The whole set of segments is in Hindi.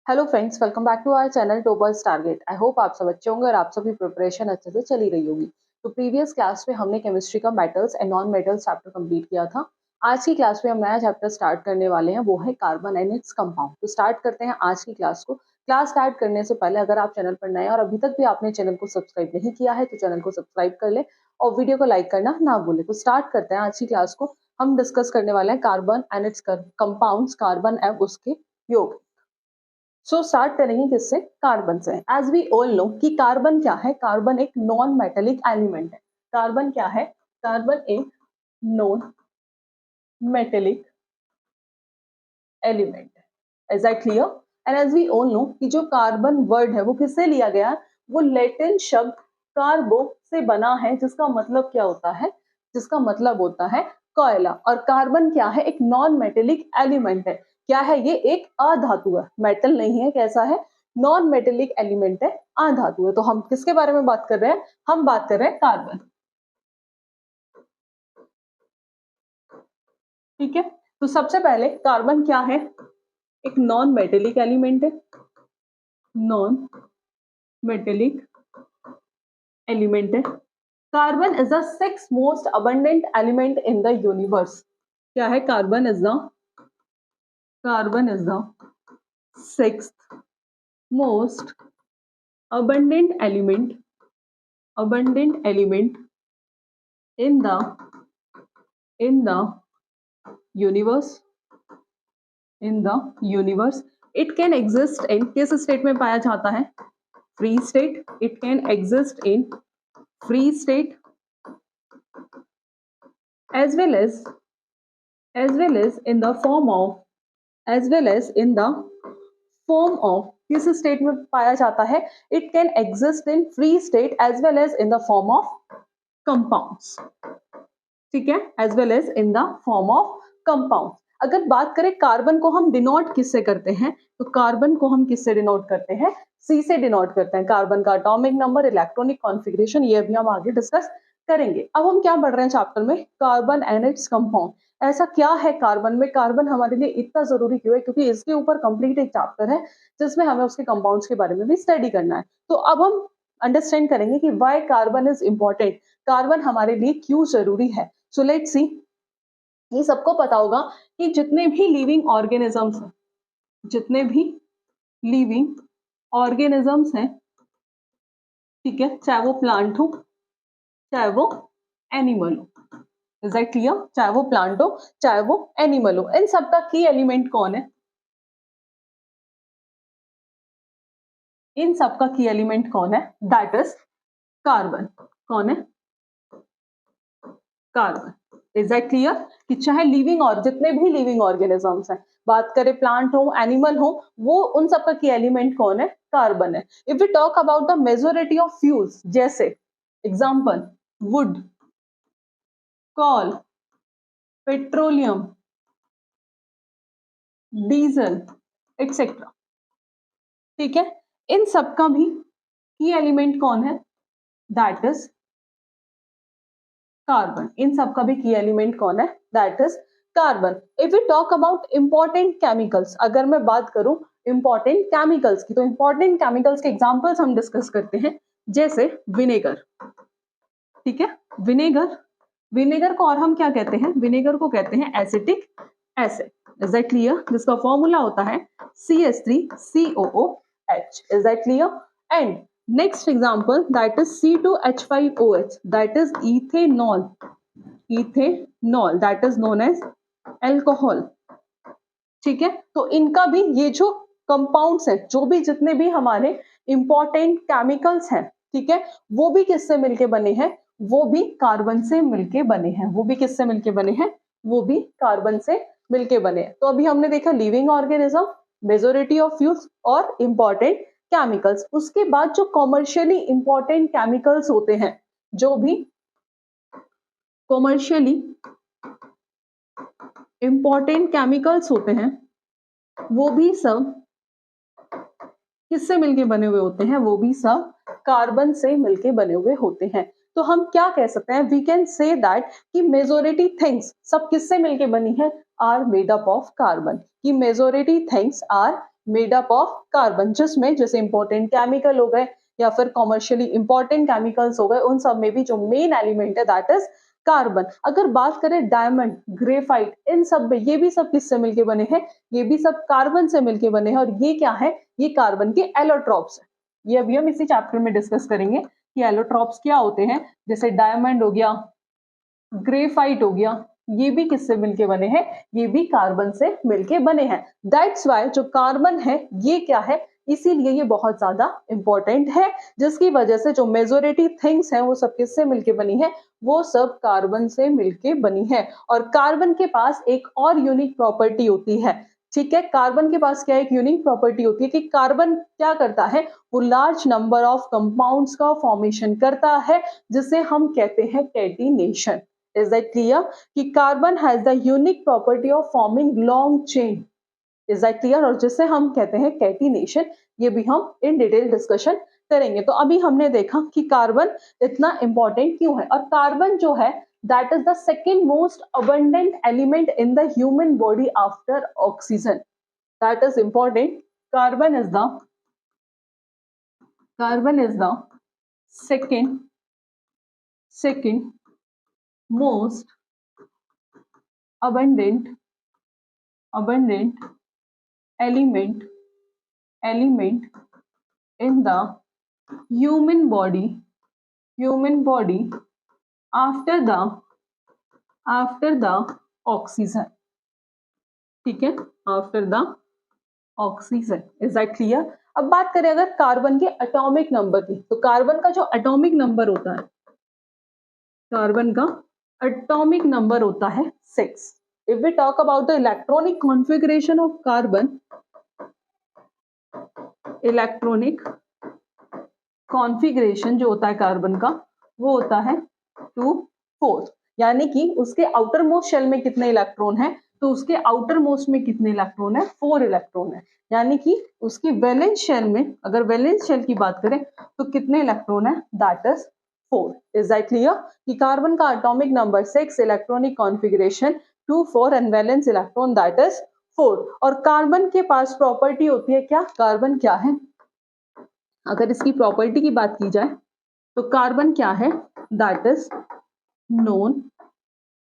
Hello friends, welcome back to our channel toppers target. I hope आप सब अच्छे होंगे और आप सभी प्रिपरेशन अच्छे से चली रही होगी। तो प्रीवियस क्लास में हमने केमिस्ट्री का metals and non metals chapter complete किया था। आज की क्लास में हम नया चैप्टर स्टार्ट करने वाले हैं, वो है कार्बन एंड इट्स कंपाउंड। तो स्टार्ट करते हैं आज की क्लास को। क्लास स्टार्ट करने से पहले अगर आप चैनल पर नए हैं और अभी तक भी आपने चैनल को सब्सक्राइब नहीं किया है तो चैनल को सब्सक्राइब कर ले और वीडियो को लाइक करना ना भूले। तो स्टार्ट करते हैं आज की क्लास को। हम डिस्कस करने वाले हैं carbon and its compounds, carbon and उसके योग। सो स्टार्ट करेंगे किससे? कार्बन से। एज वी ऑल नो कि कार्बन क्या है? कार्बन एक नॉन मेटेलिक एलिमेंट है। कार्बन क्या है? कार्बन एक नॉन मेटेलिक एलिमेंट है। Is that clear? And as we all know कि जो कार्बन वर्ड है वो किससे लिया गया? वो लैटिन शब्द कार्बो से बना है, जिसका मतलब क्या होता है? जिसका मतलब होता है कोयला। और कार्बन क्या है? एक नॉन मेटेलिक एलिमेंट है। क्या है ये? एक अधातु है, मेटल नहीं है। कैसा है? नॉन मेटेलिक एलिमेंट है, अधातु है। तो हम किसके बारे में बात कर रहे हैं? हम बात कर रहे हैं कार्बन। ठीक है, तो सबसे पहले कार्बन क्या है? एक नॉन मेटेलिक एलिमेंट है। नॉन मेटेलिक एलिमेंट है। Carbon is the sixth most abundant element in the universe. क्या है? Carbon is the sixth most abundant element in the universe. It can exist in किस स्टेट में पाया जाता है? Free state. It can exist in free state as well as in the form of किस स्टेट में पाया जाता है? It can exist in free state as well as in the form of compounds. ठीक है, as well as in the form of compound. अगर बात करें कार्बन को हम डिनोट किससे करते हैं, तो कार्बन को हम किससे डिनोट करते हैं? सी से डिनोट करते हैं। कार्बन का एटॉमिक नंबर, इलेक्ट्रॉनिक कॉन्फ़िगरेशन, ये भी हम आगे डिस्कस करेंगे। अब हम क्या पढ़ रहे हैं चैप्टर में? Carbon and its compound. ऐसा क्या है कार्बन में? कार्बन हमारे लिए इतना जरूरी क्यों है? क्योंकि इसके ऊपर कंप्लीट एक चैप्टर है जिसमें हमें उसके कंपाउंड्स के बारे में भी स्टडी करना है। तो अब हम अंडरस्टैंड करेंगे कि why carbon is important, carbon हमारे लिए क्यों जरूरी है। So let's see. ये सबको पता होगा कि जितने भी लिविंग ऑर्गेनिजम्स हैं, ठीक है, चाहे वो प्लांट हो चाहे वो एनिमल हो। Is that clear? चाहे वो प्लांट हो चाहे वो एनिमल हो, इन सबका की एलिमेंट कौन है? इन सबका की एलिमेंट कौन है? That is carbon. कौन है? कार्बन। Is that clear? कि चाहे लिविंग और जितने भी लिविंग ऑर्गेनिजम्स हैं, बात करें प्लांट हो एनिमल हो, वो उन सबका की एलिमेंट कौन है? कार्बन है। If we talk about the majority of fuels, जैसे example wood, coal, petroleum, diesel etcetera. ठीक है, इन सबका भी की एलिमेंट कौन है? That is carbon. इन सबका भी की एलिमेंट कौन है? That is carbon. If we talk about important chemicals, अगर मैं बात करूं इंपॉर्टेंट केमिकल्स की, तो इंपॉर्टेंट केमिकल्स के एग्जांपल्स हम डिस्कस करते हैं, जैसे विनेगर। ठीक है, विनेगर को और हम क्या कहते हैं? विनेगर को कहते हैं acetic acid. Is that clear? जिसका फॉर्मूला होता है CH3COOH। Is that clear? And next example, that is C2H5OH, that is ethanol. That is known as alcohol. ठीक है, तो इनका भी ये जो कंपाउंड्स हैं, जो भी जितने भी हमारे इंपॉर्टेंट केमिकल्स हैं, ठीक है, वो भी किससे मिलके बने हैं? वो भी कार्बन से मिलके बने हैं। वो भी किससे मिलके बने हैं? वो भी कार्बन से मिलके बने हैं। तो अभी हमने देखा living organism, majority of fuels और इंपॉर्टेंट केमिकल्स। उसके बाद जो कॉमर्शियली इंपॉर्टेंट केमिकल्स होते हैं, जो भी कॉमर्शियली इंपॉर्टेंट केमिकल्स होते हैं, वो भी सब किससे मिलके बने हुए होते हैं? वो भी सब कार्बन से मिलके बने हुए होते हैं। तो हम क्या कह सकते हैं? वी कैन से दैट कि मेजोरिटी थिंग्स सब किससे मिलके बनी है? Are made up of carbon. कि majority things are made up of carbon, जिसमें जैसे इंपॉर्टेंट केमिकल हो गए या फिर कॉमर्शियली इंपॉर्टेंट केमिकल्स हो गए, उन सब में भी जो मेन एलिमेंट है दैट इज कार्बन। अगर बात करें डायमंड, ग्रेफाइट, इन सब में ये भी सब किससे मिलके बने हैं, ये भी सब कार्बन से मिलके बने हैं। और ये क्या है, ये कार्बन के एलोट्रॉप्स है। ये अभी हम इसी चैप्टर में डिस्कस करेंगे कि एलोट्रॉप्स क्या होते हैं। जैसे डायमंड हो गया, ग्रेफाइट हो गया, ये भी किससे मिलके बने हैं, ये भी कार्बन से मिलके बने हैं। दैट्स वाई जो कार्बन है ये क्या है, इसीलिए ये बहुत ज्यादा इंपॉर्टेंट है, जिसकी वजह से जो मेजोरिटी थिंग्स हैं वो सब किससे मिलके बनी है, वो सब कार्बन से मिलके बनी है। और कार्बन के पास एक और यूनिक प्रॉपर्टी होती है, ठीक है। कार्बन के पास क्या एक यूनिक प्रॉपर्टी होती है कि कार्बन क्या करता है, वो लार्ज नंबर ऑफ कंपाउंड्स का फॉर्मेशन करता है, जिसे हम कहते हैं कैटिनेशन। इज दैट क्लियर कि carbon has the unique property of forming long chain. Is that clear, और जिसे हम कहते हैं कैटिनेशन। ये भी हम इन डिटेल डिस्कशन करेंगे। तो अभी हमने देखा कि कार्बन इतना इंपॉर्टेंट क्यों है, और कार्बन जो है that is the second most abundant element in the human body after oxygen. That is important. Carbon is the second most abundant element in the human body after the oxygen, ठीक है, after the oxygen. Is that clear. अब बात करें अगर कार्बन के एटॉमिक नंबर की, तो कार्बन का जो एटॉमिक नंबर होता है, कार्बन का एटॉमिक नंबर होता है 6। If we talk about the electronic configuration of carbon, electronic configuration जो होता है कार्बन का, वो होता है 2-4, यानी कि उसके आउटर मोस्ट शेल में कितने इलेक्ट्रॉन है, तो उसके आउटर मोस्ट में कितने इलेक्ट्रॉन है, 4 इलेक्ट्रॉन है। यानी कि उसकी वैलेंस शेल में, अगर वैलेंस शेल की बात करें तो कितने इलेक्ट्रॉन है, that is 4। Is that clear कि कार्बन का atomic number 6, electronic configuration 2-4 and valence electron that is 4। और कार्बन के पास प्रॉपर्टी होती है क्या, कार्बन क्या है, अगर इसकी प्रॉपर्टी की बात की जाए तो कार्बन क्या है, that is non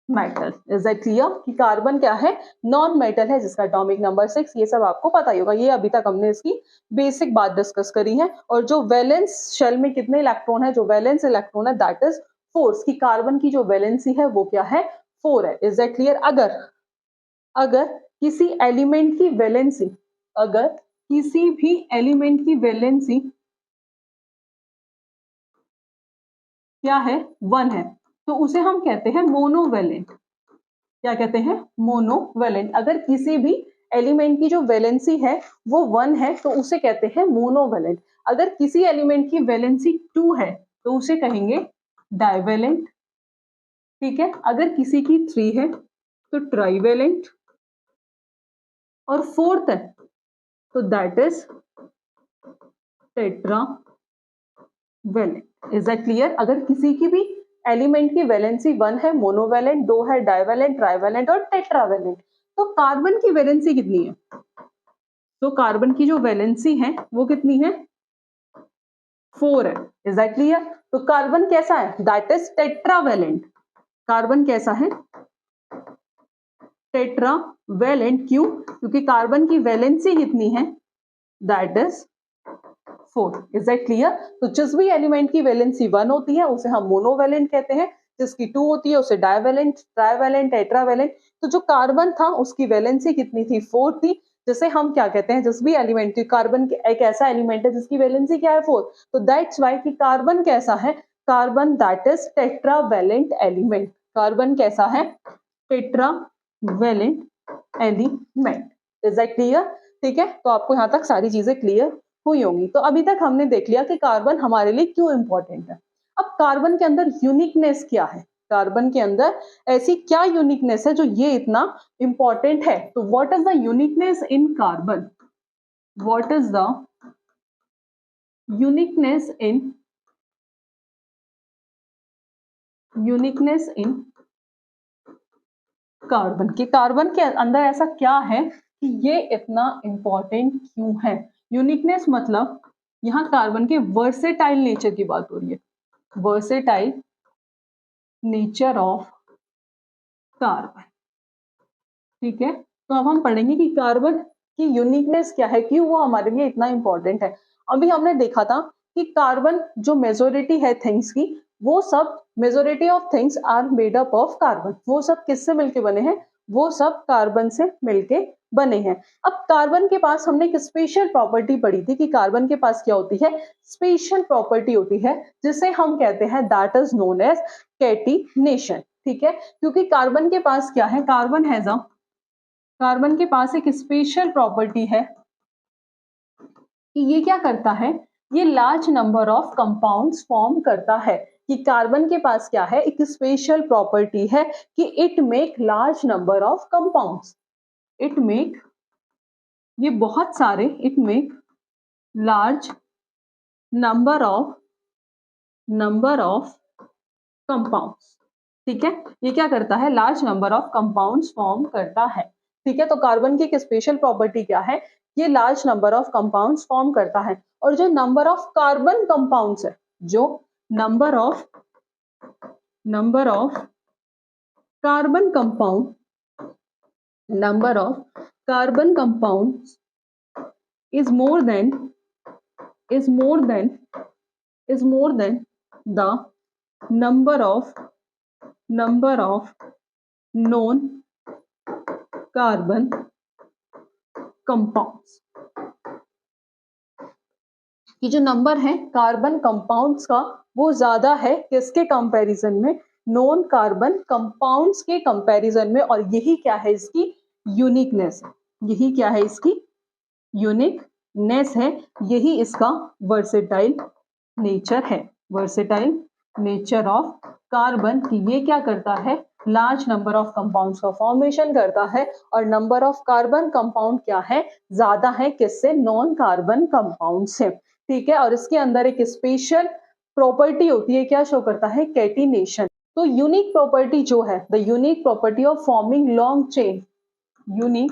metal. Is that clear कि कार्बन क्या है, नॉन मेटल है, जिसका एटॉमिक नंबर 6। ये सब आपको पता ही होगा, ये अभी तक हमने इसकी बेसिक बात डिस्कस करी है। और जो वैलेंस शेल में कितने इलेक्ट्रॉन है, जो वैलेंस इलेक्ट्रॉन है दैट इज 4 की कार्बन की जो वैलेंसी है वो क्या है, 4 है। Is that clear. अगर किसी एलिमेंट की वैलेंसी, अगर किसी भी एलिमेंट की वैलेंसी क्या है, 1 है, तो उसे हम कहते हैं मोनोवैलेंट। क्या कहते हैं, मोनोवैलेंट। अगर किसी भी एलिमेंट की जो वैलेंसी है वो 1 है तो उसे कहते हैं मोनोवैलेंट। अगर किसी एलिमेंट की वैलेंसी 2 है तो उसे कहेंगे डाइवैलेंट, ठीक है। अगर किसी की 3 है तो ट्राइवैलेंट, और 4th है तो that is tetravalent. Is that clear. अगर किसी की भी एलिमेंट की वैलेंसी 1 है मोनोवैलेंट, 2 है डाइवैलेंट, ट्राइवैलेंट और टेट्रावैलेंट। तो कार्बन की वैलेंसी कितनी है, तो कार्बन की जो वैलेंसी है वो कितनी है, 4 है। Is that clear. तो कार्बन कैसा है, दैट इज टेट्रावैलेंट। कार्बन कैसा है, टेट्रावैलेंट। क्यों, क्योंकि कार्बन की वैलेंसी कितनी है, that is 4। Is that clear. तो जिस भी एलिमेंट की वैलेंसी 1 होती है उसे हम मोनोवैलेंट कहते हैं, जिसकी 2 होती है उसे डाइवैलेंट, ट्राइवैलेंट, टेट्रावैलेंट। तो जो कार्बन था उसकी वैलेंसी कितनी थी, 4 थी, जिसे हम क्या कहते हैं, जिस भी एलिमेंट की, कार्बन एक ऐसा एलिमेंट है जिसकी वैलेंसी क्या है, 4। तो दैट्स वाई कि कार्बन कैसा है, carbon that is tetravalent element. Carbon कैसा है, tetravalent element. Is that clear, ठीक है। तो आपको यहाँ तक सारी चीजें क्लियर हुई होंगी। तो अभी तक हमने देख लिया कि कार्बन हमारे लिए क्यों इंपॉर्टेंट है। अब कार्बन के अंदर यूनिकनेस क्या है, कार्बन के अंदर ऐसी क्या यूनिकनेस है जो ये इतना इंपॉर्टेंट है। तो what is the uniqueness in carbon, what is the uniqueness in carbon के अंदर ऐसा क्या है कि ये इतना इंपॉर्टेंट क्यों है। यूनिकनेस मतलब यहाँ कार्बन के वर्सेटाइल नेचर की बात हो रही है, वर्सेटाइल नेचर ऑफ कार्बन। ठीक है, तो अब हम पढ़ेंगे कि कार्बन की यूनिकनेस क्या है, क्यों वो हमारे लिए इतना इंपॉर्टेंट है। अभी हमने देखा था कि कार्बन जो मेजोरिटी है थिंग्स की, वो सब majority of things are made up of carbon. वो सब किससे मिलके बने हैं, वो सब कार्बन से मिलके बने हैं। अब कार्बन के पास हमने एक स्पेशल प्रॉपर्टी पढ़ी थी कि कार्बन के पास क्या होती है, स्पेशल प्रॉपर्टी होती है जिसे हम कहते हैं that is known as catenation. ठीक है, क्योंकि कार्बन के पास क्या है, कार्बन के पास एक स्पेशल प्रॉपर्टी है कि ये क्या करता है, ये large number of compounds form करता है। कि कार्बन के पास क्या है, एक स्पेशल प्रॉपर्टी है कि it make large number of compounds, it make, ये बहुत सारे, it make large number of compounds. ठीक है, ये क्या करता है, large number of compounds form करता है। ठीक है, तो कार्बन की एक स्पेशल प्रॉपर्टी क्या है, ये large number of compounds form करता है। और जो नंबर ऑफ कार्बन कंपाउंड्स है, जो number of carbon compound, number of carbon compounds is more than is more than is more than the number of known carbon compounds। कि जो नंबर है कार्बन कंपाउंड्स का, वो ज्यादा है किसके कंपैरिजन में, नॉन कार्बन कंपाउंड्स के कंपैरिजन में। और यही क्या है, इसकी यूनिकनेस, यही क्या है, इसकी यूनिकनेस है, यही इसका वर्सेटाइल नेचर है, वर्सेटाइल नेचर ऑफ कार्बन। कि ये क्या करता है, लार्ज नंबर ऑफ कंपाउंड्स का फॉर्मेशन करता है। और नंबर ऑफ कार्बन कंपाउंड क्या है, ज्यादा है किससे, नॉन कार्बन कंपाउंड से। ठीक है, और इसके अंदर एक स्पेशल प्रॉपर्टी होती है, क्या शो करता है, कैटिनेशन। तो यूनिक प्रॉपर्टी जो है, the unique property of forming long chain, unique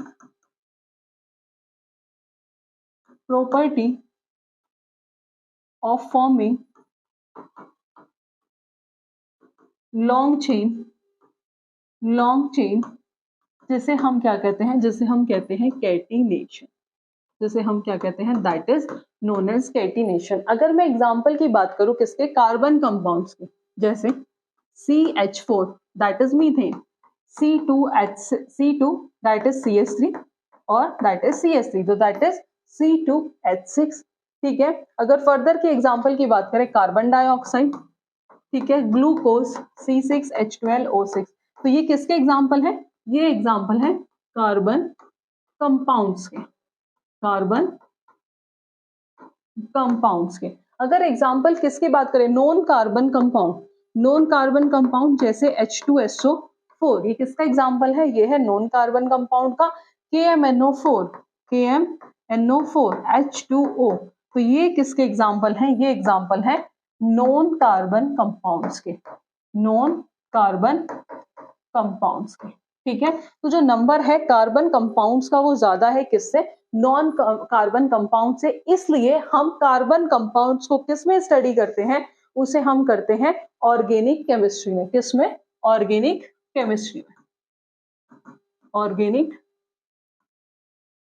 property of forming long chain, जिसे हम क्या कहते हैं, जिसे हम कहते हैं कैटिनेशन, जिसे हम क्या कहते हैं, that is known as catenation. अगर मैं एग्जांपल की बात करूं किसके, कार्बन कंपाउंड्स की, जैसे CH4 that is methane, C2 that is CH3 और दैट इज CH3, तो दैट इज C2H6। ठीक है, अगर फर्दर के एग्जांपल की बात करें, कार्बन डाइऑक्साइड, ठीक है, ग्लूकोज C6H12O6, तो ये किसके एग्जाम्पल है, ये एग्जाम्पल है कार्बन कंपाउंड्स के, कार्बन कंपाउंड्स के। अगर एग्जाम्पल किसकी बात करें, non carbon compound, non carbon compound जैसे H2SO4, ये किसका एग्जाम्पल है, ये है नॉन कार्बन कंपाउंड का KMNO4 H2O, तो ये किसके एग्जाम्पल है, ये एग्जाम्पल है नॉन कार्बन कंपाउंड्स के, नॉन कार्बन कंपाउंड्स के। ठीक है, तो जो नंबर है कार्बन कंपाउंड्स का, वो ज्यादा है किससे, नॉन कार्बन कंपाउंड से। इसलिए हम कार्बन कंपाउंड्स को किस में स्टडी करते हैं, उसे हम करते हैं ऑर्गेनिक केमिस्ट्री में। किस में, ऑर्गेनिक केमिस्ट्री में, ऑर्गेनिक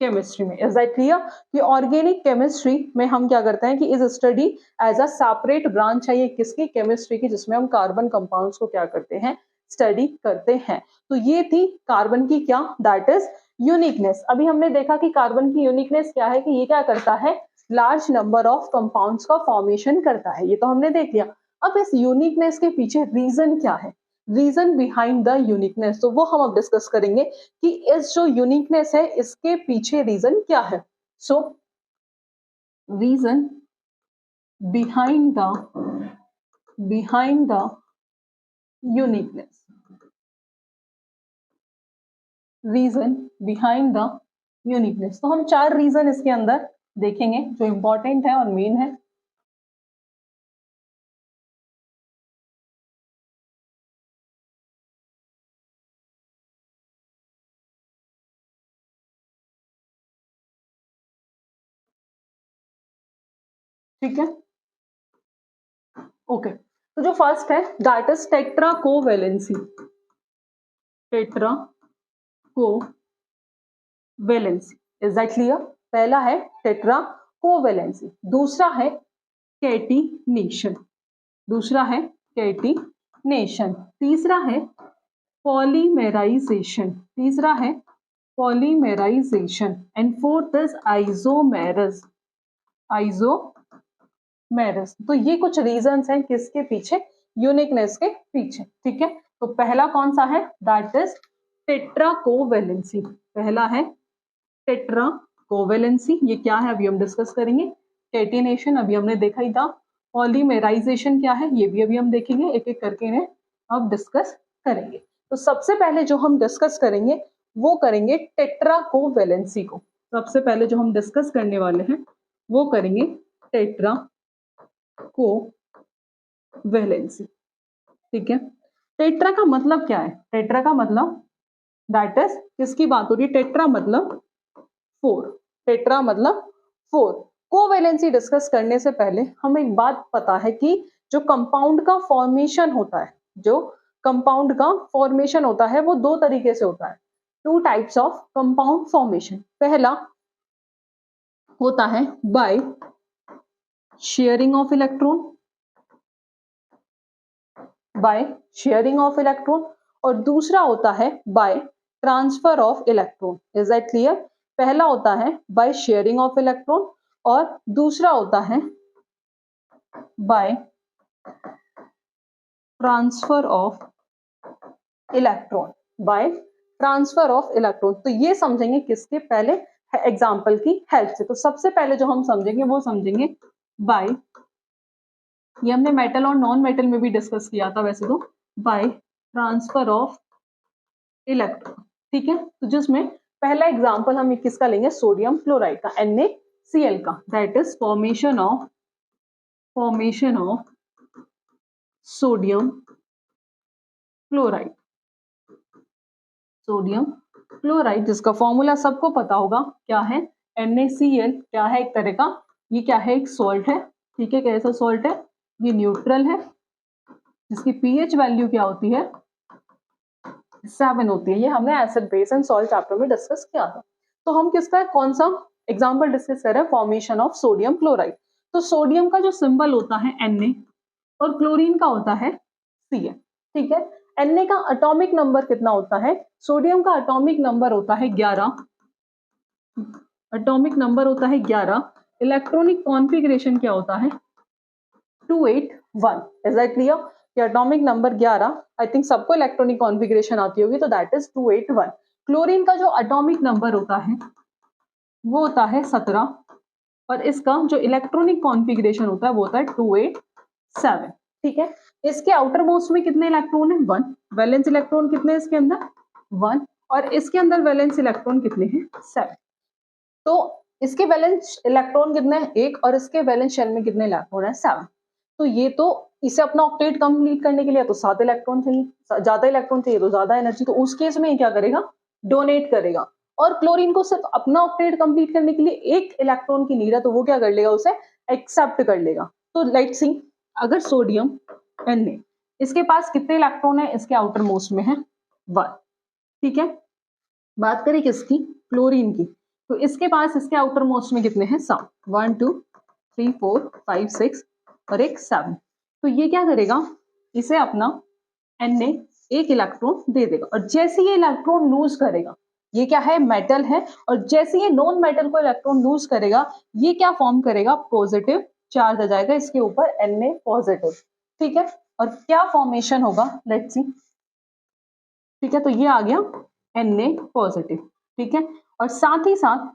केमिस्ट्री में। इज दैट क्लियर, कि ऑर्गेनिक केमिस्ट्री में हम क्या करते हैं कि is study as a separate branch है ये किसकी, केमिस्ट्री की, जिसमें हम कार्बन कंपाउंड्स को क्या करते हैं, स्टडी करते हैं। तो ये थी कार्बन की क्या, दैट इज यूनिकनेस। अभी हमने देखा कि कार्बन की यूनिकनेस क्या है, कि ये क्या करता है, लार्ज नंबर ऑफ कंपाउंड्स का फॉर्मेशन करता है, ये तो हमने देख लिया। अब इस यूनिकनेस के पीछे रीजन क्या है, रीजन बिहाइंड द यूनिकनेस, तो वो हम अब डिस्कस करेंगे कि इस जो यूनिकनेस है इसके पीछे रीजन क्या है। So reason behind the uniqueness, reason behind the uniqueness, तो हम 4 रीजन इसके अंदर देखेंगे जो इंपॉर्टेंट है और मेन है। ठीक है, ओके। तो जो फर्स्ट है that is tetra covalency, tetra covalency, is that clear? पहला है टेट्रा कोवैलेंसी, दूसरा है कैटिनेशन, दूसरा है कैटिनेशन, तीसरा है पॉलीमेराइजेशन, तीसरा है पॉलीमेराइजेशन, एंड फोर्थ इज आइसोमेरस, आइसोमेरस। तो ये कुछ रीजंस हैं किसके पीछे, यूनिकनेस के पीछे, ठीक है। तो पहला कौन सा है, दैट इज टेट्रा कोवैलेंसी, पहला है टेट्रा कोवैलेंसी, ये क्या है अभी हम डिस्कस करेंगे। कैटिनेशन अभी हमने देखा ही था, पॉलीमेराइजेशन क्या है ये भी अभी हम देखेंगे, एक एक करके इन्हें अब डिस्कस करेंगे। तो सबसे पहले जो हम डिस्कस करेंगे वो करेंगे टेट्रा कोवैलेंसी को, सबसे पहले जो हम डिस्कस करने वाले हैं वो करेंगे टेट्रा कोवैलेंसी, ठीक है। टेट्रा का मतलब क्या है, टेट्रा का मतलब दैट इज किसकी बात हो रही है, टेट्रा मतलब 4, टेट्रा मतलब 4। कोवैलेंसी डिस्कस करने से पहले हमें एक बात पता है कि जो कंपाउंड का फॉर्मेशन होता है, जो कंपाउंड का फॉर्मेशन होता है वो दो तरीके से होता है, two types of compound formation. पहला होता है bye sharing of electron, bye sharing of electron, और दूसरा होता है by transfer of electron, is that clear? पहला होता है बाय शेयरिंग ऑफ इलेक्ट्रॉन और दूसरा होता है by transfer of electron, by transfer of electron. तो ये समझेंगे किसके, पहले एग्जांपल की हेल्प से। तो सबसे पहले जो हम समझेंगे वो समझेंगे बाय, ये हमने मेटल और नॉन मेटल में भी डिस्कस किया था वैसे तो, बाय ट्रांसफर ऑफ इलेक्ट्रॉन, ठीक है। तो जिसमें पहला एग्जांपल हम किसका लेंगे, सोडियम क्लोराइड का, NaCl का, that is formation of sodium chloride, sodium chloride जिसका फॉर्मूला सबको पता होगा, क्या है, NaCl, क्या है एक तरह का, ये क्या है, एक सॉल्ट है, ठीक है। कैसा सॉल्ट है, ये न्यूट्रल है, जिसकी pH वैल्यू क्या होती है, 7 होती है। ये हमने acid base and salt chapter में डिस्कस किया था। तो हम किसका कौन सा एग्जांपल डिस्कस कर रहे हैं, फॉर्मेशन ऑफ सोडियम क्लोराइड। तो सोडियम का जो सिंबल होता है Na और क्लोरीन का होता है Cl, ठीक है। Na का एटॉमिक नंबर कितना होता है, सोडियम का एटॉमिक नंबर होता है 11, एटॉमिक नंबर होता है 11, इलेक्ट्रॉनिक कॉन्फ़िगरेशन क्या होता है 281, इज दैट क्लियर? कि एटॉमिक नंबर 11, आई थिंक सबको इलेक्ट्रॉनिक कॉन्फ़िगरेशन आती होगी, तो दैट इज 281। क्लोरीन का जो एटॉमिक नंबर होता है वो होता है 17, और इसका जो इलेक्ट्रॉनिक कॉन्फ़िगरेशन होता है वो होता है 287, ठीक है। इसके आउटर मोस्ट में कितने इलेक्ट्रॉन है, 1, वैलेंस इलेक्ट्रॉन कितने हैं इसके अंदर, 1, और इसके अंदर वैलेंस इलेक्ट्रॉन कितने हैं, 7। तो इसके वैलेंस इलेक्ट्रॉन कितने हैं, 1, और इसके वैलेंस शेल में कितने इलेक्ट्रॉन है, 7। तो ये तो इसे अपना ऑक्टेट कंप्लीट करने के लिए तो 7 इलेक्ट्रॉन चाहिए, ज्यादा इलेक्ट्रॉन चाहिए तो ज्यादा एनर्जी, तो उस केस में क्या करेगा, डोनेट करेगा। और क्लोरीन को सिर्फ अपना ऑक्टेट कंप्लीट करने के लिए 1 इलेक्ट्रॉन की नीड है, तो वो क्या कर लेगा, उसे एक्सेप्ट कर लेगा। तो लेट्स सी, अगर सोडियम Na, इसके पास कितने इलेक्ट्रॉन है, इसके आउटर मोस्ट में है 1, ठीक है। बात करें किसकी, क्लोरीन की, तो इसके पास इसके आउटर मोस्ट में कितने हैं, 7, 1 2 3 4 5 6 और एक 7। तो ये क्या करेगा, इसे अपना Na 1 इलेक्ट्रॉन दे देगा, और जैसे ये इलेक्ट्रॉन लूज करेगा, ये क्या है, मेटल है, और जैसे ये नॉन मेटल को इलेक्ट्रॉन लूज करेगा, ये क्या फॉर्म करेगा, पॉजिटिव चार्ज आ जाएगा इसके ऊपर, Na पॉजिटिव, ठीक है। और क्या फॉर्मेशन होगा, लेट्स सी, ठीक है। तो ये आ गया Na पॉजिटिव, ठीक है। और साथ ही साथ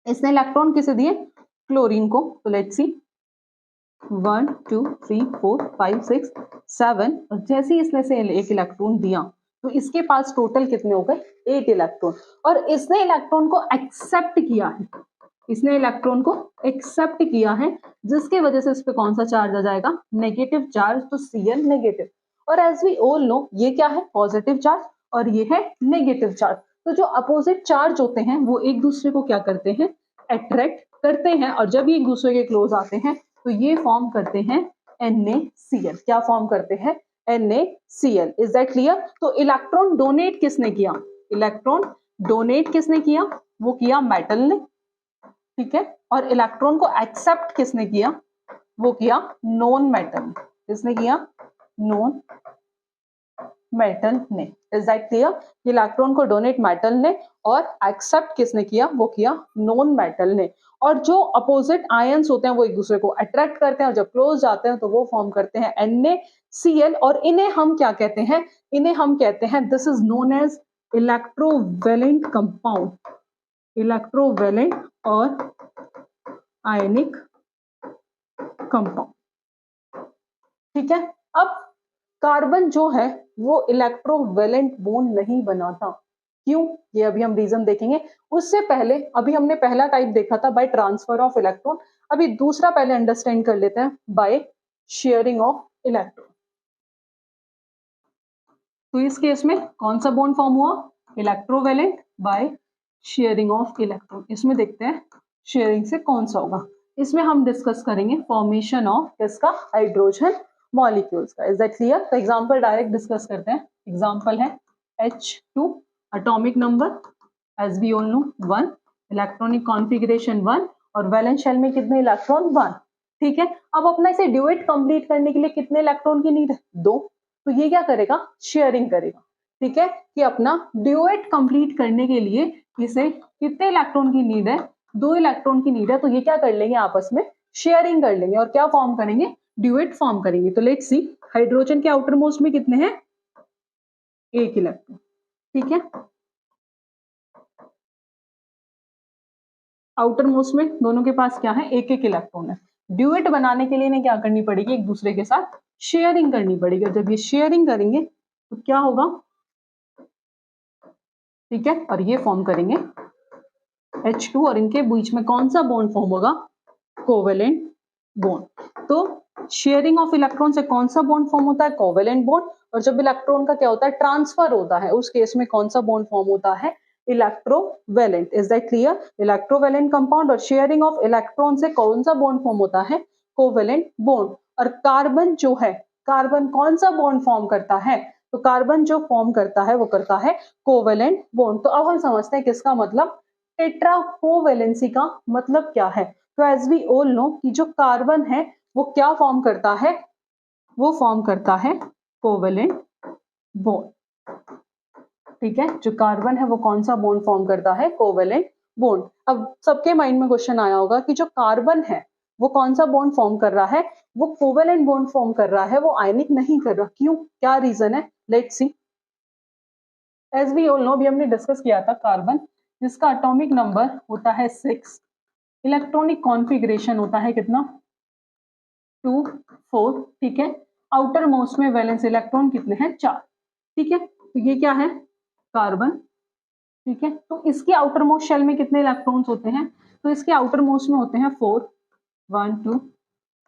इसने इलेक्ट्रॉन किसे दिए, क्लोरीन को, तो लेट्स सी 1 2 3 4 5 6 7, और जैसे ही इसने से 1 इलेक्ट्रॉन दिया, तो इसके पास टोटल कितने हो गए, 8 इलेक्ट्रॉन, और इसने इलेक्ट्रॉन को एक्सेप्ट किया है, इसने इलेक्ट्रॉन को एक्सेप्ट किया है, जिसके वजह से इस पे कौन सा चार्ज आ जाएगा, नेगेटिव चार्ज, तो Cl नेगेटिव। और एज वी ऑल नो, ये क्या है, पॉजिटिव चार्ज, और ये है नेगेटिव चार्ज। तो जो अपोजिट चार्ज होते हैं वो एक दूसरे को क्या करते हैं, अट्रैक्ट करते हैं और जब ये एक दूसरे के क्लोज आते हैं तो ये फॉर्म करते हैं NaCl। क्या फॉर्म करते हैं? NaCl। Is that clear? तो इलेक्ट्रॉन डोनेट किसने किया? इलेक्ट्रॉन डोनेट किसने किया? वो किया मेटल ने, ठीक है। और इलेक्ट्रॉन को एक्सेप्ट किसने किया? वो किया नॉन मेटल। किसने किया? नॉन मेटल ने। Is that clear? इलेक्ट्रॉन को डोनेट मेटल ने और एक्सेप्ट किसने किया? वो किया नॉन मेटल ने। और जो अपोजिट आयंस होते हैं वो एक दूसरे को अट्रैक्ट करते हैं और जब क्लोज जाते हैं तो वो फॉर्म करते हैं NaCl। और इन्हें हम क्या कहते हैं? इन्हें हम कहते हैं, this is known as electrovalent compound. Electrovalent और आयनिक कंपाउंड, ठीक है। अब कार्बन जो है वो इलेक्ट्रोवैलेंट बॉन्ड नहीं बनाता। क्यों? ये अभी हम रीजन देखेंगे। उससे पहले अभी हमने पहला टाइप देखा था बाय ट्रांसफर ऑफ इलेक्ट्रॉन, अभी दूसरा पहले अंडरस्टैंड कर लेते हैं, बाय शेयरिंग ऑफ इलेक्ट्रॉन। तो इस केस में कौन सा बॉन्ड फॉर्म हुआ? Electrovalent bye sharing of electron. इसमें देखते हैं शेयरिंग से कौन सा होगा। इसमें हम डिस्कस करेंगे फॉर्मेशन ऑफ किसका? हाइड्रोजन मॉलिक्यूल्स का। Is that clear? तो एग्जांपल डायरेक्ट डिस्कस करते हैं। एग्जांपल है H2, atomic number as we all know 1, electronic configuration 1 और वैलेंस शेल में कितने इलेक्ट्रॉन? 1, ठीक है। अब अपना इसे ड्यूएट कंप्लीट करने के लिए कितने इलेक्ट्रॉन की नीड है? 2। तो ये क्या करेगा? शेयरिंग करेगा, ठीक है। कि अपना ड्यूएट कंप्लीट करने के लिए इसे कितने इलेक्ट्रॉन की नीड है? 2 इलेक्ट्रॉन की नीड है। तो ये क्या कर लेंगे? आपस में शेयरिंग कर लेंगे और क्या फॉर्म करेंगे? ड्यूएट फॉर्म करेंगे। तो लेट्स सी, हाइड्रोजन के आउटर मोस्ट में कितने हैं? 1 इलेक्ट्रॉन, ठीक है। आउटर मोस्ट में दोनों के पास क्या है? 1-1 इलेक्ट्रॉन है। ड्यूएट बनाने के लिए इन्हें क्या करनी पड़ेगी? एक दूसरे के साथ शेयरिंग करनी पड़ेगी। जब ये शेयरिंग करेंगे तो क्या होगा? ठीक है। और ये फॉर्म करेंगे H2 और इनके बीच में कौन सा बॉन्ड फॉर्म होगा? Covalent bond. तो शेयरिंग ऑफ इलेक्ट्रॉन से कौन सा बॉन्ड फॉर्म होता है? Covalent bond. और जब इलेक्ट्रॉन का क्या होता है? ट्रांसफर होता है, उस केस में कौन सा बॉन्ड फॉर्म होता है? Electrovalent. Is that clear? Electrovalent compound और शेयरिंग ऑफ इलेक्ट्रॉन से कौन सा बॉन्ड फॉर्म होता है? Covalent bond. और कार्बन जो है, कार्बन कौन सा बॉन्ड फॉर्म करता है? तो कार्बन जो फॉर्म करता है वो करता है कोवेलेंट बॉन्ड। तो अब हम समझते हैं किसका मतलब टेट्रा कोवेलेंसी का मतलब क्या है। तो एज वी ऑल नो कि जो कार्बन है वो क्या फॉर्म करता है? वो फॉर्म करता है कोवेलेंट बॉन्ड, ठीक है। जो कार्बन है वो कौन सा बॉन्ड फॉर्म करता है? Covalent bond. अब सबके माइंड में क्वेश्चन आया होगा कि जो कार्बन है वो कौन सा बॉन्ड फॉर्म कर रहा है? वो कोवेलेंट बॉन्ड फॉर्म कर रहा है, वो आयनिक नहीं कर रहा। क्यों? क्या रीजन है? Let's see. As we all know, भी हमने डिस्कस किया था कार्बन जिसका एटॉमिक नंबर होता है 6, इलेक्ट्रॉनिक कॉन्फ़िगरेशन होता है कितना? 2, 4, ठीक है। आउटर मोस्ट में वैलेंस इलेक्ट्रॉन कितने हैं? 4, ठीक है। तो ये क्या है? कार्बन, ठीक है। तो इसके आउटर मोस्ट शेल में कितने इलेक्ट्रॉन्स होते हैं? तो इसके आउटर मोस्ट में होते हैं 4, 1 2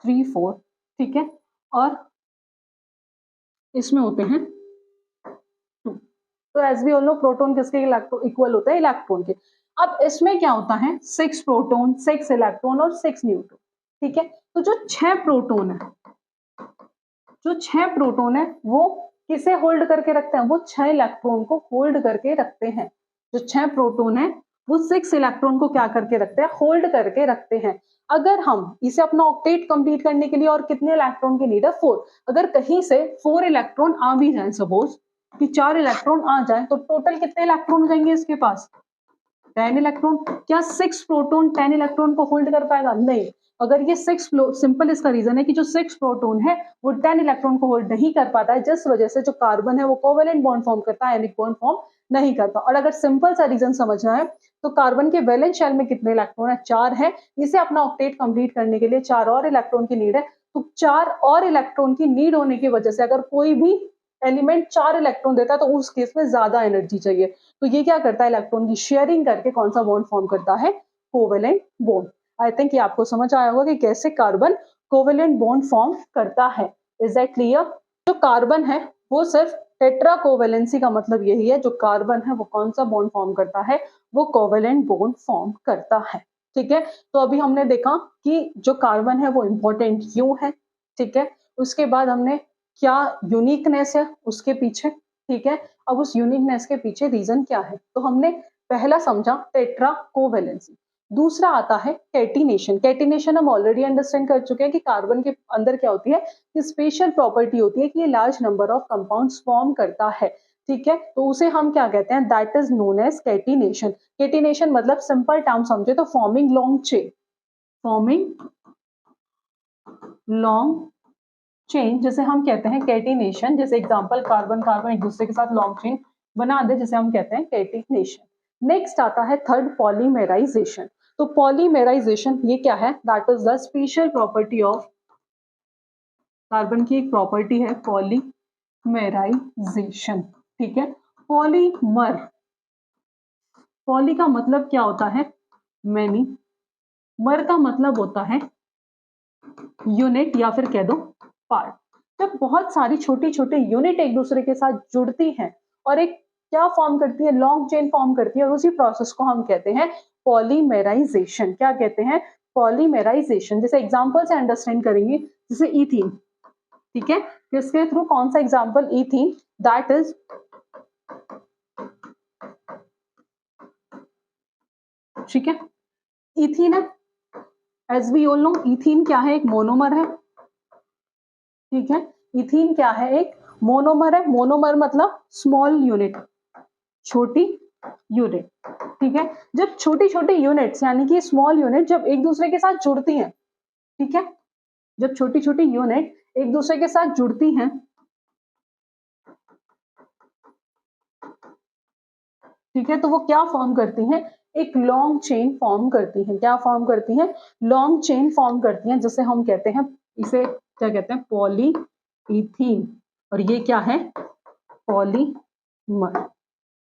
3 4, ठीक है। और इसमें होते हैं 2। तो as we all know proton किसके इक्वल होता है? इलेक्ट्रॉन के। अब इसमें क्या होता है? 6 प्रोटॉन, 6 इलेक्ट्रॉन और 6 न्यूट्रॉन, ठीक है। तो जो 6 प्रोटॉन है, जो 6 प्रोटॉन है वो किसे होल्ड करके रखते हैं? वो 6 इलेक्ट्रॉन को होल्ड करके रखते हैं। जो 6 प्रोटॉन है वो 6 इलेक्ट्रॉन को क्या करके रखते हैं? होल्ड करके रखते हैं। अगर हम इसे अपना ऑक्टेट कंप्लीट करने के लिए और कितने इलेक्ट्रॉन की नीड है? 4। अगर कहीं से 4 इलेक्ट्रॉन आ भी जाए, सपोज कि 4 इलेक्ट्रॉन आ जाए, तो टोटल कितने इलेक्ट्रॉन हो जाएंगे इसके पास? 10 इलेक्ट्रॉन। क्या 6 प्रोटॉन 10 इलेक्ट्रॉन को होल्ड कर पाएगा? नहीं। अगर ये 6 सिंपल इसका रीजन है कि जो 6 प्रोटॉन है वो 10 इलेक्ट्रॉन को होल्ड नहीं कर पाता है, जिस वजह से जो कार्बन है वो कोवेलेंट बॉन्ड फॉर्म करता है, आयनिक बॉन्ड फॉर्म नहीं करता। और अगर सिंपल सा रीजन समझना है तो कार्बन के वैलेंस शेल में कितने इलेक्ट्रॉन है? 4 है। इसे अपना ऑक्टेट कंप्लीट करने के लिए 4 और इलेक्ट्रॉन की नीड है। तो 4 और इलेक्ट्रॉन की नीड होने की वजह से अगर कोई भी एलिमेंट 4 इलेक्ट्रॉन देता है तो उस केस में ज्यादा एनर्जी चाहिए। तो ये क्या करता है? इलेक्ट्रॉन की शेयरिंग करके कौन सा बॉन्ड फॉर्म करता है? Covalent bond. आई थिंक ये आपको समझ आया होगा कि कैसे कार्बन कोवेलेंट बॉन्ड फॉर्म करता है। Is that clear? जो कार्बन है वो सिर्फ टेट्रा कोवेलेंसी का मतलब यही है, जो कार्बन है वो कौन सा बॉन्ड फॉर्म करता है? वो कोवेलेंट बॉन्ड फॉर्म करता है। ठीक है। तो अभी हमने देखा कि जो कार्बन है वो इम्पोर्टेंट क्यों है, ठीक है। उसके बाद हमने क्या यूनिकनेस है उसके पीछे, ठीक है। अब उस यूनिकनेस के पीछे रीजन क्या है, तो हमने पहला समझा टेट्रा कोवेलेंसी। दूसरा आता है कैटिनेशन। कैटिनेशन हम ऑलरेडी अंडरस्टैंड कर चुके हैं कि कार्बन के अंदर क्या होती है कि स्पेशल प्रॉपर्टी होती है कि ये large number of compounds form करता है, ठीक है। तो उसे हम क्या कहते हैं, that is known as catenation. Catenation मतलब सिंपल टर्म समझे तो forming long chain, forming long chain जिसे हम कहते हैं कैटिनेशन। जैसे एग्जांपल कार्बन कार्बन एक दूसरे के साथ लॉन्ग चेन बना दे जिसे हम कहते हैं कैटिनेशन। नेक्स्ट आता है थर्ड पॉलीमेराइजेशन। तो पॉलीमेराइजेशन ये क्या है, that is the special property of carbon की एक प्रॉपर्टी है पॉलीमेराइजेशन, ठीक है। पॉलीमर, पॉली का मतलब क्या होता है, मैनी, मर का मतलब होता है यूनिट या फिर कह दो पार्ट। जब बहुत सारी छोटी छोटी यूनिट एक दूसरे के साथ जुड़ती हैं और एक क्या फॉर्म करती है, लॉन्ग चेन फॉर्म करती है, और उसी प्रोसेस को हम कहते हैं पॉलीमेराइजेशन। क्या कहते हैं, पॉलीमेराइजेशन। जैसे एग्जांपल से अंडरस्टैंड करेंगे, जैसे इथीन, ठीक है। किसके थ्रू, कौन सा एग्जांपल, इथीन, दैट इज ठीक है, इथीन है। As we all know ethene क्या है, एक मोनोमर है, ठीक है। इथीन क्या है, एक मोनोमर है। मोनोमर मतलब स्मॉल यूनिट, छोटी यूनिट, ठीक है। जब छोटी छोटी यूनिट्स यानी कि स्मॉल यूनिट जब एक दूसरे के साथ जुड़ती हैं, ठीक है, जब छोटी छोटी यूनिट एक दूसरे के साथ जुड़ती हैं, ठीक है, तो वो क्या फॉर्म करती हैं, एक लॉन्ग चेन फॉर्म करती हैं। क्या फॉर्म करती हैं, लॉन्ग चेन फॉर्म करती हैं, जिसे हम कहते हैं, इसे क्या कहते हैं, पॉली इथीन। और ये क्या है, पॉलीमर।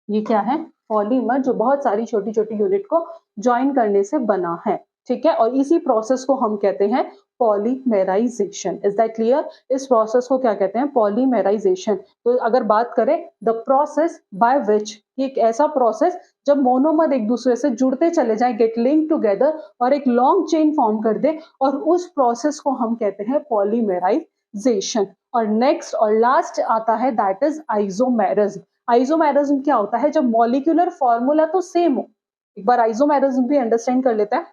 ये क्या है, पॉलीमर, जो बहुत सारी छोटी छोटी यूनिट को ज्वाइन करने से बना है, ठीक है। और इसी प्रोसेस को हम कहते हैं पॉलीमेराइजेशन। इज दैट क्लियर, इस प्रोसेस को क्या कहते हैं, पॉलीमेराइजेशन। तो अगर बात करें द प्रोसेस बाय विच, एक ऐसा प्रोसेस जब मोनोमर एक दूसरे से जुड़ते चले जाए, गेट लिंक टुगेदर, और एक लॉन्ग चेन फॉर्म कर दे, और उस प्रोसेस को हम कहते हैं पॉलीमेराइजेशन। और नेक्स्ट और लास्ट आता है दैट इज आइसोमेरिज्म। आइसोमेरिज्म क्या होता है, जब मॉलिक्यूलर फॉर्मूला तो सेम हो। एक बार आइसोमेरिज्म भी अंडरस्टैंड कर लेते हैं,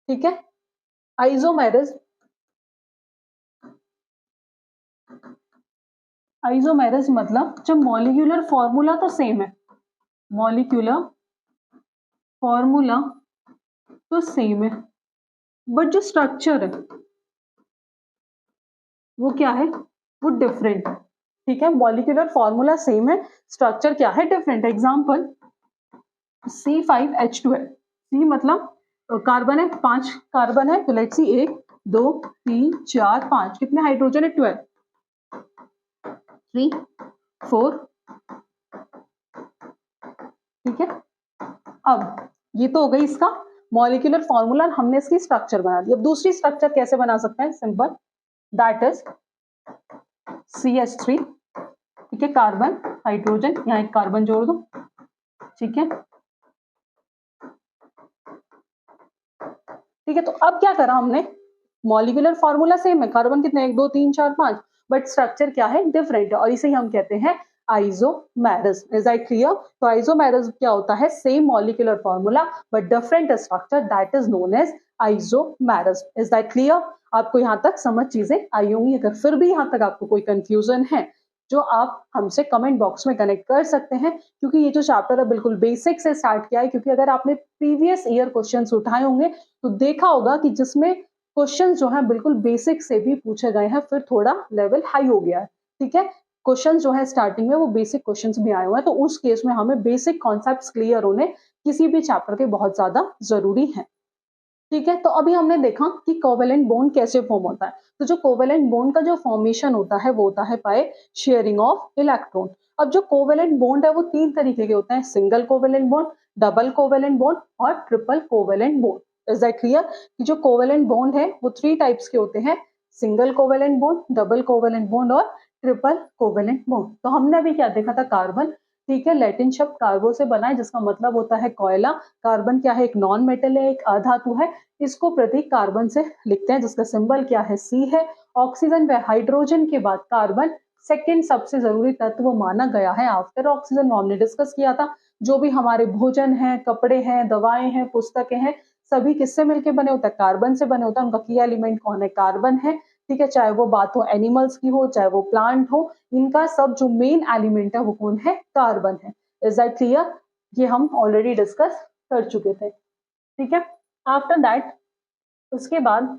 ठीक है। आइसोमेरिज्म, आइसोमेरिज्म मतलब जब मॉलिक्यूलर फॉर्मूला तो सेम है, मॉलिक्यूलर फॉर्मूला तो सेम है, बट जो स्ट्रक्चर है वो क्या है, वो डिफरेंट है, ठीक है। मॉलिक्यूलर फॉर्मूला सेम है, स्ट्रक्चर क्या है, डिफरेंट। एग्जांपल C5H12, सी मतलब कार्बन है, 5 कार्बन है, तो लेट्स सी 1 2 3 4 5, कितने हाइड्रोजन है, 12, 3 4, ठीक है। अब ये तो हो गई इसका मॉलिक्यूलर फॉर्मूला, हमने इसकी स्ट्रक्चर बना दी। अब दूसरी स्ट्रक्चर कैसे बना सकते हैं, सिंपल, दैट इज CH3, ठीक है, कार्बन हाइड्रोजन, यहाँ एक कार्बन जोड़ दो, ठीक है, ठीक है। तो अब क्या करा हमने, मॉलिक्यूलर फॉर्मूला सेम है, कार्बन कितने, 1 2 3 4 5, बट स्ट्रक्चर क्या है, डिफरेंट है, और इसे ही हम कहते हैं आइसोमेरिज्म। Is that clear. तो आइसोमेरिज्म क्या होता है, same molecular formula but different structure, that is known as isomerism. Is that clear. आपको यहाँ तक समझ चीजें आई होंगी। अगर फिर भी यहाँ तक आपको कोई कंफ्यूजन है, जो आप हमसे कमेंट बॉक्स में कनेक्ट कर सकते हैं, क्योंकि ये जो चैप्टर है बिल्कुल बेसिक से स्टार्ट किया है। क्योंकि अगर आपने प्रीवियस ईयर क्वेश्चंस उठाए होंगे तो देखा होगा कि जिसमें क्वेश्चन जो है बिल्कुल बेसिक से भी पूछे गए हैं, फिर थोड़ा लेवल हाई हो गया है, ठीक है। क्वेश्चन जो है स्टार्टिंग में वो बेसिक क्वेश्चंस भी आए हुए हैं, तो उस केस में हमें बेसिक कॉन्सेप्ट्स क्लियर होने किसी भी चैप्टर के बहुत ज्यादा जरूरी है, ठीक है। तो अभी हमने देखा कि कोवेलेंट बॉन्ड कैसे फॉर्म होता है। तो जो कोवेलेंट बॉन्ड का जो फॉर्मेशन होता है वो होता है बाय शेयरिंग ऑफ इलेक्ट्रॉन। अब जो कोवेलेंट बॉन्ड है वो 3 तरीके के होते हैं, single covalent bond, double covalent bond और triple covalent bond. Is that clear कि जो कोवेलेंट बॉन्ड है वो 3 टाइप्स के होते हैं, single covalent bond, double covalent bond और ट्रिपल कोवेलेंट बॉन्ड। तो हमने अभी क्या देखा था, कार्बन ठीक है। लैटिन शब्द कार्बो से बना है जिसका मतलब होता है कोयला। कार्बन क्या है, एक नॉन मेटल है, एक अधातु है। इसको प्रतीक कार्बन से लिखते हैं जिसका सिंबल क्या है, सी है। ऑक्सीजन व हाइड्रोजन के बाद कार्बन सेकेंड सबसे जरूरी तत्व माना गया है आफ्टर ऑक्सीजन। हमने डिस्कस किया था जो भी हमारे भोजन है, कपड़े हैं, दवाएं हैं, पुस्तकें हैं, सभी किससे मिलकर बने होते हैं, कार्बन से बने होते हैं। उनका की एलिमेंट कौन है, कार्बन है। ठीक है, चाहे वो बात हो एनिमल्स की हो, चाहे वो प्लांट हो, इनका सब जो मेन एलिमेंट है वो कौन है, कार्बन है। Is that clear? ये हम ऑलरेडी डिस्कस कर चुके थे। ठीक है, आफ्टर दैट उसके बाद,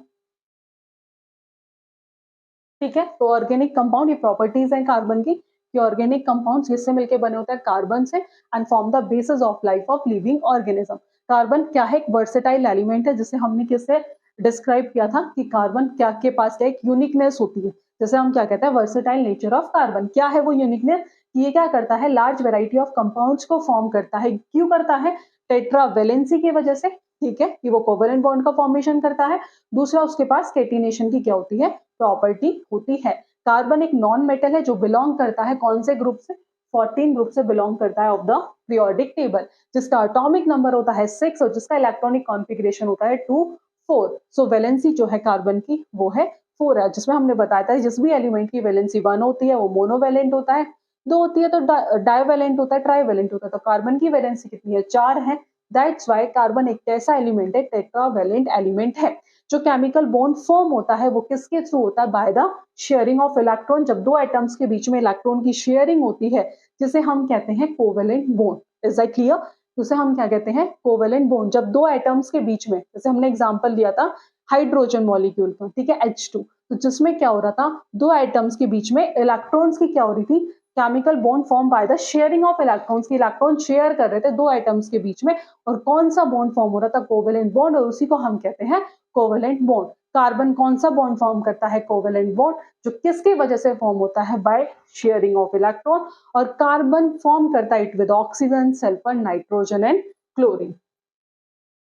ठीक है, तो ऑर्गेनिक कंपाउंड, ये प्रॉपर्टीज है कार्बन की कि ऑर्गेनिक कंपाउंड्स किससे मिलकर बने होते हैं, कार्बन से, and form the basis of life of living organism. Carbon क्या है, एक वर्सेटाइल एलिमेंट है जिसे हमने किससे डिस्क्राइब किया था कि कार्बन क्या के पास क्या एक यूनिकनेस होती है, जैसे हम क्या कहते हैं वर्सेटाइल नेचर ऑफ कार्बन। क्या है वो यूनिकनेस, ये क्या करता है, लार्ज वेराइटी ऑफ कंपाउंड्स को फॉर्म करता है। क्यों करता है, टेट्रावेलेंसी की वजह से। ठीक है, कि वो कोवेलेंट बॉन्ड का फॉर्मेशन करता है। दूसरा, उसके पास केटिनेशन की क्या होती है, प्रॉपर्टी होती है। कार्बन एक नॉन मेटल है जो बिलोंग करता है कौन से ग्रुप से, 14 ग्रुप से बिलोंग करता है ऑफ द पीरियोडिक टेबल, जिसका एटॉमिक नंबर होता है 6 और जिसका इलेक्ट्रॉनिक कॉन्फ़िगरेशन होता है 2 4। सो वैलेंसी जो है कार्बन की वो है 4 है, जिसमें हमने बताया था जिस भी एलिमेंट की वैलेंसी 1 होती है वो मोनोवैलेंट होता है, 2 होती है तो डाइवैलेंट होता है, ट्राइवैलेंट होता है। तो कार्बन की वैलेंसी कितनी है, 4 है। दैट्स वाई कार्बन एक ऐसा एलिमेंट है, टेट्रावैलेंट एलिमेंट है। जो केमिकल बॉन्ड फॉर्म होता है वो किसके थ्रू होता है, by the sharing of electron. जब दो एटम्स के बीच में इलेक्ट्रॉन की शेयरिंग होती है जिसे हम कहते हैं covalent bond. Is that clear? उसे हम क्या कहते हैं, कोवेलेंट बॉन्ड। जब दो एटम्स के बीच में, जैसे हमने एग्जांपल दिया था हाइड्रोजन मॉलिक्यूल का, ठीक है, H2, तो जिसमें क्या हो रहा था, दो एटम्स के बीच में इलेक्ट्रॉन्स की क्या हो रही थी, chemical bond form by the sharing of electrons की, इलेक्ट्रॉन शेयर कर रहे थे दो एटम्स के बीच में, और कौन सा बॉन्ड फॉर्म हो रहा था, कोवेलेंट बॉन्ड, और उसी को हम कहते हैं कोवेलेंट बॉन्ड। कार्बन कौन सा बॉन्ड फॉर्म करता है, कोवेलेंट बॉन्ड, जो किसकी वजह से फॉर्म होता है, बाय शेयरिंग ऑफ इलेक्ट्रॉन। और कार्बन फॉर्म करता है it with oxygen, sulphur, nitrogen and chlorine.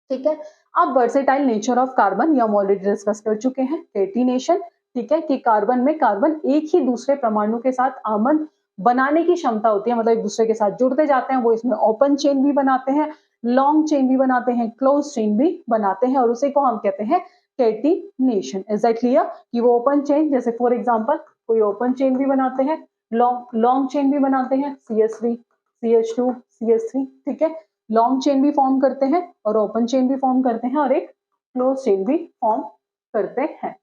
ठीक है, अब वर्सेटाइल नेचर ऑफ कार्बन ये हम ऑलरेडी डिस्कस कर चुके हैं। केटिनेशन, ठीक है, कि कार्बन में कार्बन एक ही दूसरे परमाणु के साथ आमन बनाने की क्षमता होती है, मतलब एक दूसरे के साथ जुड़ते जाते हैं। वो इसमें ओपन चेन भी बनाते हैं, लॉन्ग चेन भी बनाते हैं, क्लोज चेन भी बनाते हैं, और उसे को हम कहते हैं केटिनेशन। Is that clear? कि वो ओपन चेन, जैसे फॉर एग्जांपल कोई ओपन चेन भी बनाते हैं, लॉन्ग चेन भी बनाते हैं, CH3 CH2 CH3, ठीक है, लॉन्ग चेन भी फॉर्म करते हैं और ओपन चेन भी फॉर्म करते हैं और एक क्लोज चेन भी फॉर्म करते हैं।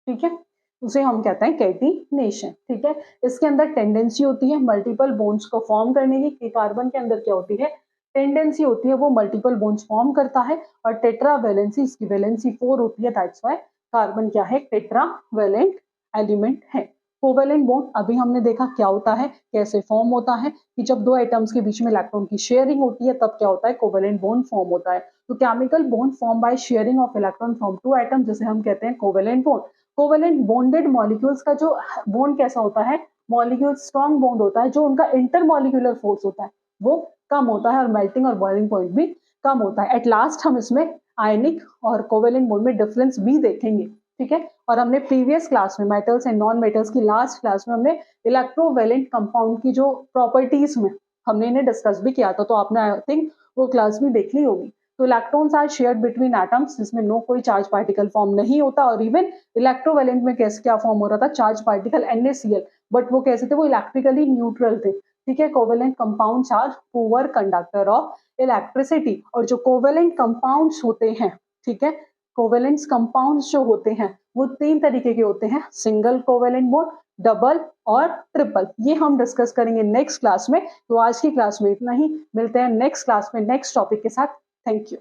ठीक है, उसे हम कहते हैं केटिनेशन। ठीक है, इसके अंदर टेंडेंसी होती है मल्टीपल बॉन्ड्स को फॉर्म करने की, कि कार्बन के अंदर क्या होती है, टेंडेंसी होती है वो मल्टीपल बॉन्ड्स फॉर्म करता है। और टेट्रावैलेंसी, इसकी वैलेंसी 4 होती है। दैट्स व्हाई कार्बन क्या है, टेट्रावैलेंट एलिमेंट है। कोवेलेंट बॉन्ड अभी हमने देखा क्या होता है, कैसे फॉर्म होता है, कि जब दो एटम्स के बीच में इलेक्ट्रॉन की शेयरिंग होती है तब क्या होता है, कोवेलेंट बॉन्ड फॉर्म होता है। तो chemical bond form by sharing of electron from two atom, जिसे हम कहते हैं covalent bond. Covalent bonded molecules का जो बॉन्ड कैसा होता है, मॉलिक्यूल स्ट्रॉन्ग बॉन्ड होता है, जो उनका इंटरमॉलिक्यूलर फोर्स होता है वो कम होता है, और मेल्टिंग और बॉइलिंग पॉइंट भी कम होता है। एट लास्ट हम इसमें आयनिक और कोवेलेंट बॉन्ड में डिफरेंस भी देखेंगे। ठीक है, और हमने प्रीवियस क्लास में मेटल्स एंड नॉन मेटल्स की लास्ट क्लास में हमने इलेक्ट्रोवैलेंट कंपाउंड की जो प्रॉपर्टीज में हमने इन्हें डिस्कस भी किया था, तो आपने आई थिंक वो क्लास भी देख ली होगी। तो electrons are shared between atoms, जिसमें नो कोई चार्ज पार्टिकल फॉर्म नहीं होता। और इवन इलेक्ट्रोवैलेंट में कैसे क्या फॉर्म हो रहा था, चार्ज पार्टिकल NaCl, बट वो कैसे थे, वो इलेक्ट्रिकली न्यूट्रल थे। ठीक है, covalent compounds are poor conductor of electricity. और जो कोवेलेंट कंपाउंड्स होते हैं, ठीक है, कोवेलेंट कंपाउंड्स जो होते हैं वो 3 तरीके के होते हैं, सिंगल कोवेलेंट बॉन्ड, डबल और ट्रिपल। ये हम डिस्कस करेंगे नेक्स्ट क्लास में। तो आज की क्लास में इतना ही, मिलते हैं नेक्स्ट क्लास में नेक्स्ट टॉपिक के साथ। Thank you.